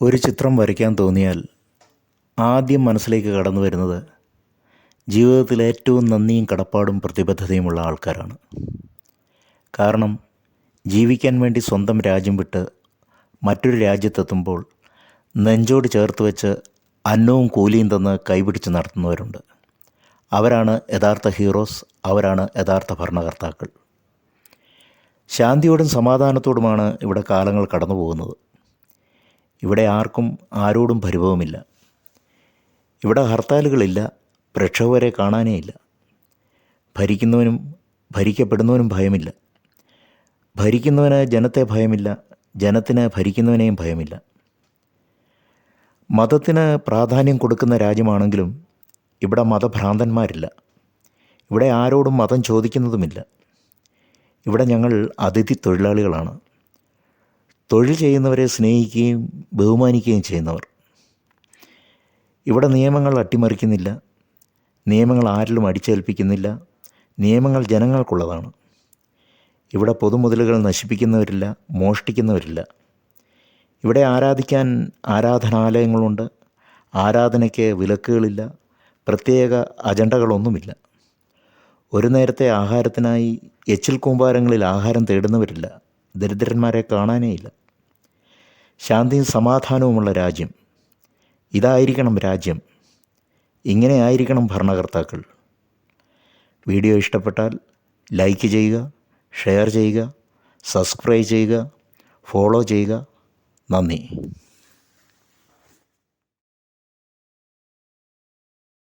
ഒരു ചിത്രം വരയ്ക്കാൻ തോന്നിയാൽ ആദ്യം മനസ്സിലേക്ക് കടന്നു വരുന്നത് ജീവിതത്തിൽ ഏറ്റവും നന്ദിയും കടപ്പാടും പ്രതിബദ്ധതയുമുള്ള ആൾക്കാരാണ്. കാരണം ജീവിക്കാൻ വേണ്ടി സ്വന്തം രാജ്യം വിട്ട് മറ്റൊരു രാജ്യത്തെത്തുമ്പോൾ നെഞ്ചോട് ചേർത്ത് വെച്ച് അന്നവും കൂലിയും തന്ന് കൈപിടിച്ച് നടത്തുന്നവരുണ്ട്. അവരാണ് യഥാർത്ഥ ഹീറോസ്, അവരാണ് യഥാർത്ഥ ഭരണകർത്താക്കൾ. ശാന്തിയോടും സമാധാനത്തോടുമാണ് ഇവിടെ കാലങ്ങൾ കടന്നു പോകുന്നത്. ഇവിടെ ആർക്കും ആരോടും പരിഭവമില്ല. ഇവിടെ ഹർത്താലുകളില്ല, പ്രക്ഷോഭകരെ കാണാനേ ഇല്ല. ഭരിക്കുന്നവനും ഭരിക്കപ്പെടുന്നവനും ഭയമില്ല. ഭരിക്കുന്നവന് ജനത്തെ ഭയമില്ല, ജനത്തിന് ഭരിക്കുന്നവനെയും ഭയമില്ല. മതത്തിന് പ്രാധാന്യം കൊടുക്കുന്ന രാജ്യമാണെങ്കിലും ഇവിടെ മതഭ്രാന്തന്മാരില്ല. ഇവിടെ ആരോടും മതം ചോദിക്കുന്നതുമില്ല. ഇവിടെ ഞങ്ങൾ അതിഥി തൊഴിലാളികളാണ്. തൊഴിൽ ചെയ്യുന്നവരെ സ്നേഹിക്കുകയും ബഹുമാനിക്കുകയും ചെയ്യുന്നവർ. ഇവിടെ നിയമങ്ങൾ അട്ടിമറിക്കുന്നില്ല, നിയമങ്ങൾ ആരിലും അടിച്ചേൽപ്പിക്കുന്നില്ല. നിയമങ്ങൾ ജനങ്ങൾക്കുള്ളതാണ്. ഇവിടെ പൊതുമുതലുകൾ നശിപ്പിക്കുന്നവരില്ല, മോഷ്ടിക്കുന്നവരില്ല. ഇവിടെ ആരാധിക്കാൻ ആരാധനാലയങ്ങളുണ്ട്. ആരാധനയ്ക്ക് വിലക്കുകളില്ല, പ്രത്യേക അജണ്ടകളൊന്നുമില്ല. ഒരു നേരത്തെ ആഹാരത്തിനായി എച്ചിൽ കൂമ്പാരങ്ങളിൽ ആഹാരം തേടുന്നവരില്ല. ദരിദ്രന്മാരെ കാണാനേ ഇല്ല. ശാന്തിയും സമാധാനവുമുള്ള രാജ്യം. ഇതായിരിക്കണം രാജ്യം. ഇങ്ങനെ ആയിരിക്കണം ഭരണകർത്താക്കൾ. വീഡിയോ ഇഷ്ടപ്പെട്ടാൽ ലൈക്ക് ചെയ്യുക, ഷെയർ ചെയ്യുക, സബ്സ്ക്രൈബ് ചെയ്യുക, ഫോളോ ചെയ്യുക. നന്ദി.